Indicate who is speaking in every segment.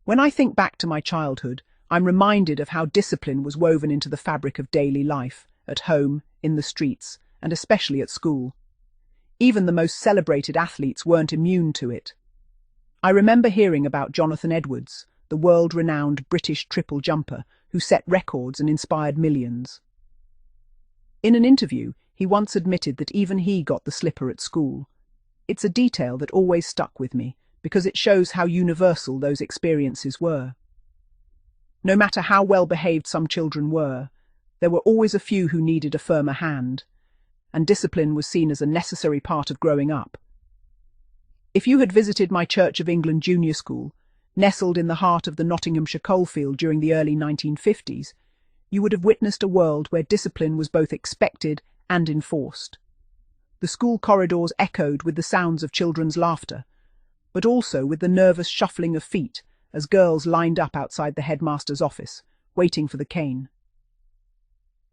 Speaker 1: When I think back to my childhood, I'm reminded of how discipline was woven into the fabric of daily life, at home, in the streets, and especially at school. Even the most celebrated athletes weren't immune to it. I remember hearing about Jonathan Edwards, the world-renowned British triple jumper who set records and inspired millions. In an interview, he once admitted that even he got the slipper at school. It's a detail that always stuck with me, because it shows how universal those experiences were. No matter how well-behaved some children were, there were always a few who needed a firmer hand, and discipline was seen as a necessary part of growing up. If you had visited my Church of England junior school, nestled in the heart of the Nottinghamshire coalfield during the early 1950s, you would have witnessed a world where discipline was both expected and enforced. The school corridors echoed with the sounds of children's laughter, but also with the nervous shuffling of feet as girls lined up outside the headmaster's office, waiting for the cane.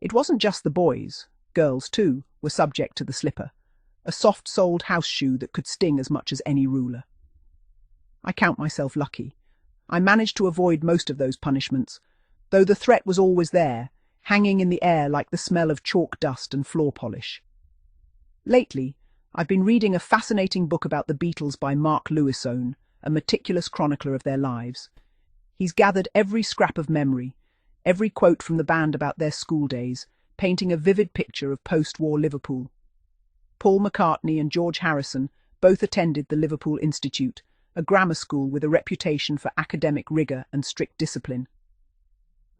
Speaker 1: It wasn't just the boys. Girls, too, were subject to the slipper, a soft-soled house shoe that could sting as much as any ruler. I count myself lucky. I managed to avoid most of those punishments, though the threat was always there, hanging in the air like the smell of chalk dust and floor polish. Lately, I've been reading a fascinating book about the Beatles by Mark Lewisohn, a meticulous chronicler of their lives. He's gathered every scrap of memory, every quote from the band about their school days, painting a vivid picture of post-war Liverpool. Paul McCartney and George Harrison both attended the Liverpool Institute, a grammar school with a reputation for academic rigour and strict discipline.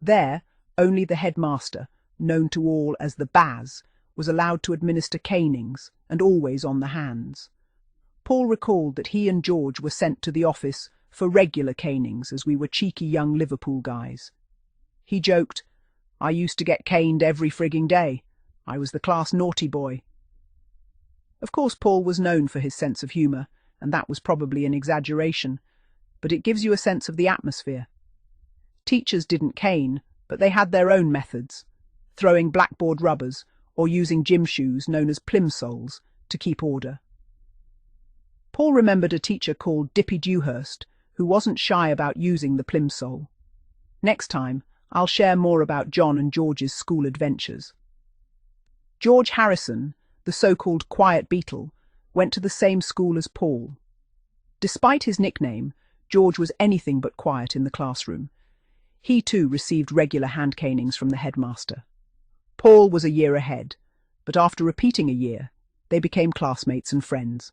Speaker 1: There, only the headmaster, known to all as the Baz, was allowed to administer canings, and always on the hands. Paul recalled that he and George were sent to the office for regular canings as we were cheeky young Liverpool guys. He joked, "I used to get caned every frigging day. I was the class naughty boy." Of course, Paul was known for his sense of humour, and that was probably an exaggeration, but it gives you a sense of the atmosphere. Teachers didn't cane, but they had their own methods, throwing blackboard rubbers or using gym shoes known as plimsolls to keep order. Paul remembered a teacher called Dippy Dewhurst who wasn't shy about using the plimsoll. Next time, I'll share more about John and George's school adventures. George Harrison, the so-called Quiet Beatle, went to the same school as Paul. Despite his nickname, George was anything but quiet in the classroom. He too received regular hand canings from the headmaster. Paul was a year ahead, but after repeating a year, they became classmates and friends.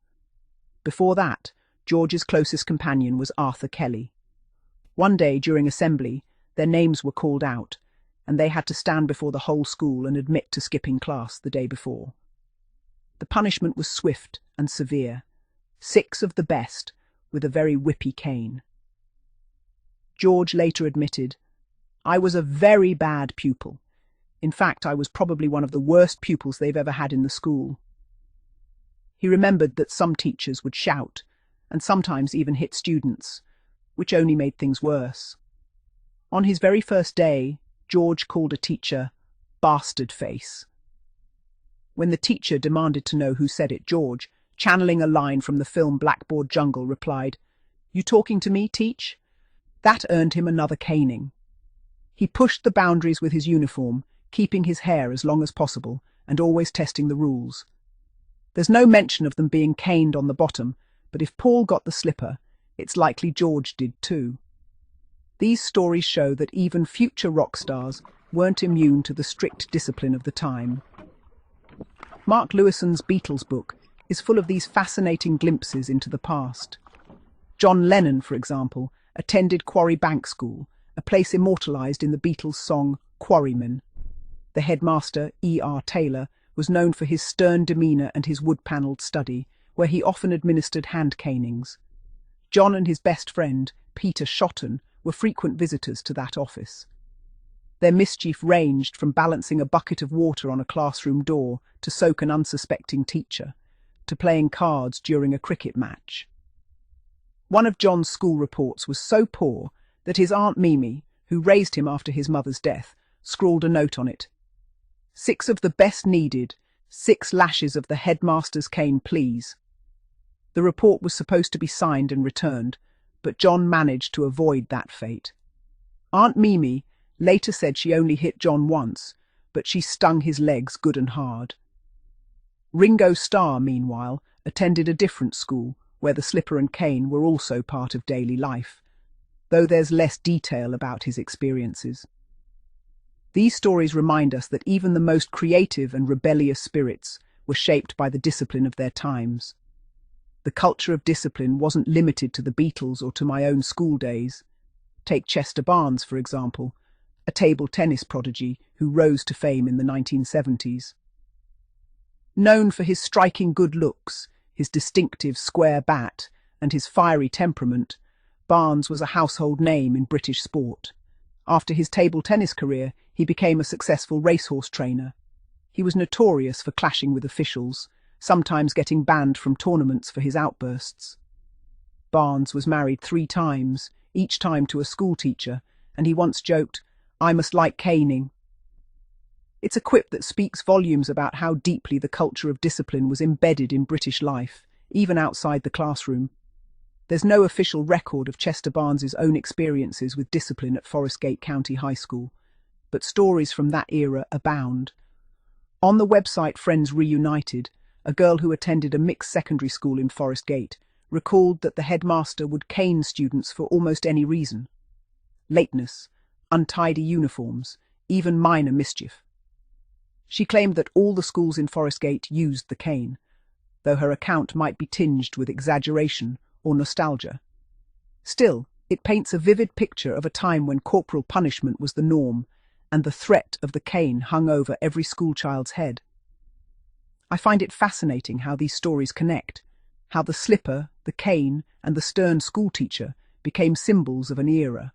Speaker 1: Before that, George's closest companion was Arthur Kelly. One day during assembly, their names were called out, and they had to stand before the whole school and admit to skipping class the day before. The punishment was swift and severe. 6 of the best, with a very whippy cane. George later admitted, "I was a very bad pupil. In fact, I was probably one of the worst pupils they've ever had in the school." He remembered that some teachers would shout, and sometimes even hit students, which only made things worse. On his very first day, George called a teacher "bastard face." When the teacher demanded to know who said it, George, channeling a line from the film Blackboard Jungle, replied, "You talking to me, Teach?" That earned him another caning. He pushed the boundaries with his uniform, keeping his hair as long as possible and always testing the rules. There's no mention of them being caned on the bottom, but if Paul got the slipper, it's likely George did too. These stories show that even future rock stars weren't immune to the strict discipline of the time. Mark Lewisohn's Beatles book is full of these fascinating glimpses into the past. John Lennon, for example, attended Quarry Bank School, a place immortalised in the Beatles' song Quarrymen. The headmaster, E.R. Taylor, was known for his stern demeanour and his wood-panelled study, where he often administered hand canings. John and his best friend, Peter Shotton, were frequent visitors to that office. Their mischief ranged from balancing a bucket of water on a classroom door to soak an unsuspecting teacher, to playing cards during a cricket match. One of John's school reports was so poor that his Aunt Mimi, who raised him after his mother's death, scrawled a note on it. 6 of the best needed, 6 lashes of the headmaster's cane, please. The report was supposed to be signed and returned, but John managed to avoid that fate. Aunt Mimi later said she only hit John once, but she stung his legs good and hard. Ringo Starr, meanwhile, attended a different school, where the slipper and cane were also part of daily life, though there's less detail about his experiences. These stories remind us that even the most creative and rebellious spirits were shaped by the discipline of their times. The culture of discipline wasn't limited to the Beatles or to my own school days. Take Chester Barnes, for example, a table tennis prodigy who rose to fame in the 1970s. Known for his striking good looks, his distinctive square bat, and his fiery temperament, Barnes was a household name in British sport. After his table tennis career, he became a successful racehorse trainer. He was notorious for clashing with officials, sometimes getting banned from tournaments for his outbursts. Barnes was married 3 times, each time to a schoolteacher, and he once joked, "I must like caning." It's a quip that speaks volumes about how deeply the culture of discipline was embedded in British life, even outside the classroom. There's no official record of Chester Barnes's own experiences with discipline at Forest Gate County High School, but stories from that era abound. On the website Friends Reunited, a girl who attended a mixed secondary school in Forest Gate recalled that the headmaster would cane students for almost any reason. Lateness, untidy uniforms, even minor mischief. She claimed that all the schools in Forest Gate used the cane, though her account might be tinged with exaggeration or nostalgia. Still, it paints a vivid picture of a time when corporal punishment was the norm, and the threat of the cane hung over every schoolchild's head. I find it fascinating how these stories connect, how the slipper, the cane, and the stern schoolteacher became symbols of an era.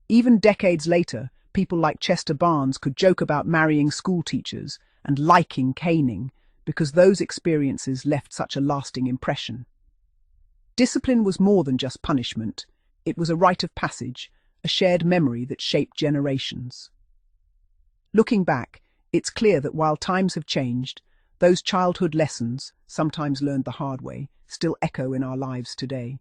Speaker 1: Even decades later, people like Chester Barnes could joke about marrying schoolteachers and liking caning because those experiences left such a lasting impression. Discipline was more than just punishment. It was a rite of passage, a shared memory that shaped generations. Looking back, it's clear that while times have changed, those childhood lessons, sometimes learned the hard way, still echo in our lives today.